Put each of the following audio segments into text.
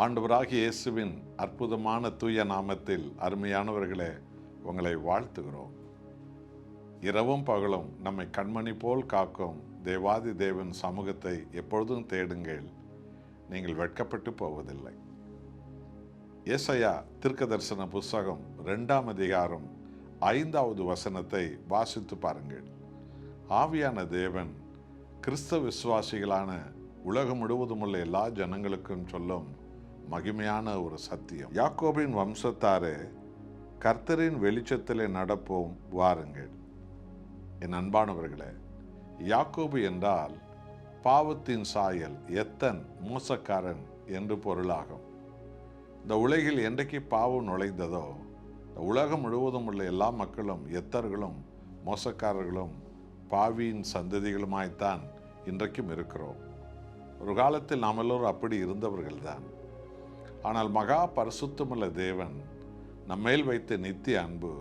ஆண்டவராகிய இயேசுவின் அற்புதமான தூய நாமத்தில் அருமையானவர்களே, உங்களை வாழ்த்துகிறோம். இரவும் பகலும் நம்மை கண்மணி போல் காக்கும் தேவாதி தேவன் சமூகத்தை எப்பொழுதும் தேடுங்கள், நீங்கள் வெட்கப்பட்டு போவதில்லை. ஏசாயா தீர்க்கதரிசன புஸ்தகம் 2ஆம் அதிகாரம் 5வது வசனத்தை வாசித்து பாருங்கள். ஆவியான தேவன் கிறிஸ்தவ விசுவாசிகளான உலகம் முழுவதும் உள்ள எல்லா ஜனங்களுக்கும் சொல்லும் மகிமையான ஒரு சத்தியம். யாக்கோபின் வம்சத்தாரே, கர்த்தரின் வெளிச்சத்திலே நடப்போம் வாருங்கள். என் அன்பானவர்களே, யாக்கோபு என்றால் பாவத்தின் சாயல், எத்தன், மோசக்காரன் என்று பொருளாகும். இந்த உலகில் என்றைக்கு பாவம் நுழைந்ததோ, இந்த உலகம் முழுவதும் உள்ள எல்லா மக்களும் எத்தர்களும் மோசக்காரர்களும் பாவியின் சந்ததிகளுமாய்த்தான் இன்றைக்கும் இருக்கிறோம். ஒரு காலத்தில் நாம் எல்லோரும் அப்படி இருந்தவர்கள்தான். ஆனால் மகா பரிசுத்தமுள்ள தேவன் நம்மேல் வைத்த நித்திய அன்பு,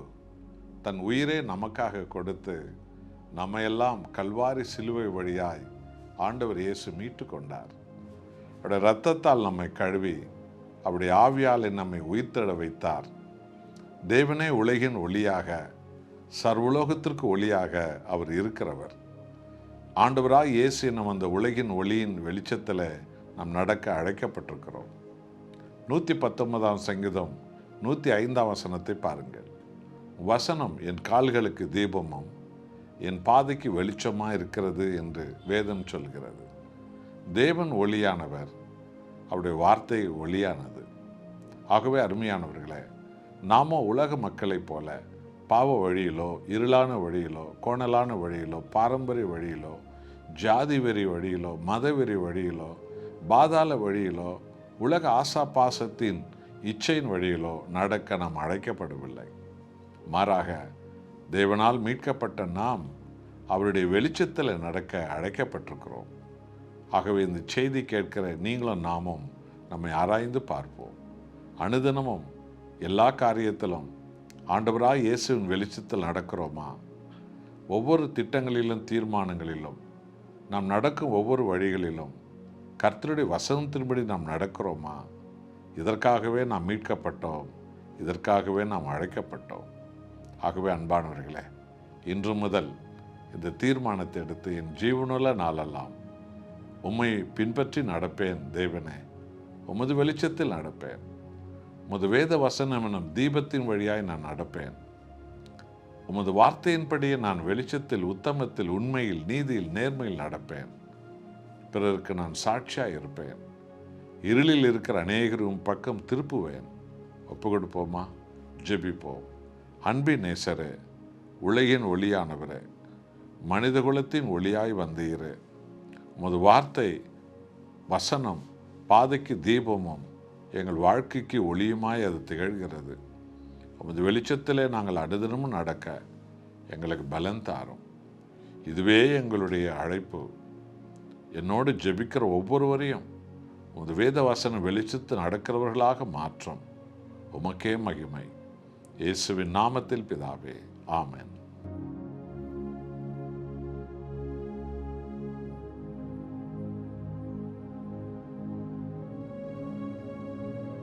தன் உயிரை நமக்காக கொடுத்து நம்மையெல்லாம் கல்வாரி சிலுவை வழியாய் ஆண்டவர் இயேசு மீட்டு கொண்டார். அவருடைய இரத்தத்தால் நம்மை கழுவி அவருடைய ஆவியால் நம்மை உயிர்த்தெழ வைத்தார். தேவனே உலகின் ஒளியாக, சர்வலோகத்திற்கு ஒளியாக அவர் இருக்கிறவர். ஆண்டவராய் இயேசு என்னும் அந்த உலகின் ஒளியின் வெளிச்சத்தில் நாம் நடக்க அழைக்கப்பட்டிருக்கிறோம். 119ஆம் சங்கீதம் 105ஆம் வசனத்தை பாருங்கள். வசனம் என் கால்களுக்கு தீபமும் என் பாதைக்கு வெளிச்சமாக இருக்கிறது என்று வேதம் சொல்கிறது. தேவன் ஒளியானவர், அவருடைய வார்த்தை ஒளியானது. ஆகவே அருமையானவர்களே, நாம உலக மக்களைப் போல பாவ வழியிலோ, இருளான வழியிலோ, கோணலான வழியிலோ, பாரம்பரிய வழியிலோ, ஜாதி வெறி வழியிலோ, மதவெறி வழியிலோ, பாதாள வழியிலோ, உலக ஆசா பாசத்தின் இச்சையின் வழியிலோ நடக்க நாம் அழைக்கப்படவில்லை. மாறாக தேவனால் மீட்கப்பட்ட நாம் அவருடைய வெளிச்சத்தில் நடக்க அழைக்கப்பட்டிருக்கிறோம். ஆகவே இந்த செய்தி கேட்கிற நீங்களும் நாமும் நம்மை ஆராய்ந்து பார்ப்போம். அனுதினமும் எல்லா காரியத்திலும் ஆண்டவராய் இயேசுவின் வெளிச்சத்தில் நடக்கிறோமா? ஒவ்வொரு திட்டங்களிலும் தீர்மானங்களிலும் நாம் நடக்கும் ஒவ்வொரு வழிகளிலும் கர்த்தருடைய வசனத்தின்படி நாம் நடக்கிறோமா? இதற்காகவே நாம் மீட்கப்பட்டோம், இதற்காகவே நாம் அழைக்கப்பட்டோம். ஆகவே அன்பானவர்களே, இன்று முதல் இந்த தீர்மானத்தை எடுத்து என் ஜீவனுள்ள நாளெல்லாம் உம்மை பின்பற்றி நடப்பேன். தேவனே, உமது வெளிச்சத்தில் நடப்பேன். உமது வேத வசனம் எனும் தீபத்தின் வழியாய் நான் நடப்பேன். உமது வார்த்தையின்படியே நான் வெளிச்சத்தில், உத்தமத்தில், உண்மையில், நீதியில், நேர்மையில் நடப்பேன். பிறருக்கு நான் சாட்சியாக இருப்பேன். இருளில் இருக்கிற அநேகரும் பக்கம் திருப்புவேன். ஒப்பு கொடுப்போமா? ஜெபிப்போம். அன்பின் நேசரே, உலகின் ஒளியானவரே, மனிதகுலத்தின் ஒளியாய் வந்தீரே, உமது வார்த்தை வசனம் பாதைக்கு தீபமும் எங்கள் வாழ்க்கைக்கு ஒளியுமாய் அது திகழ்கிறது. உமது வெளிச்சத்திலே நாங்கள் அனுதினமும் நடக்க எங்களுக்கு பலன் தாரும். இதுவே எங்களுடைய அழைப்பு. என்னோடு ஜெபிக்கிற ஒவ்வொருவரையும் உமது வேத வசன வெளிச்சத்தில் நடக்கிறவர்களாக மாற்றும். உமக்கே மகிமை. இயேசுவின் நாமத்தில் பிதாவே, ஆமென்.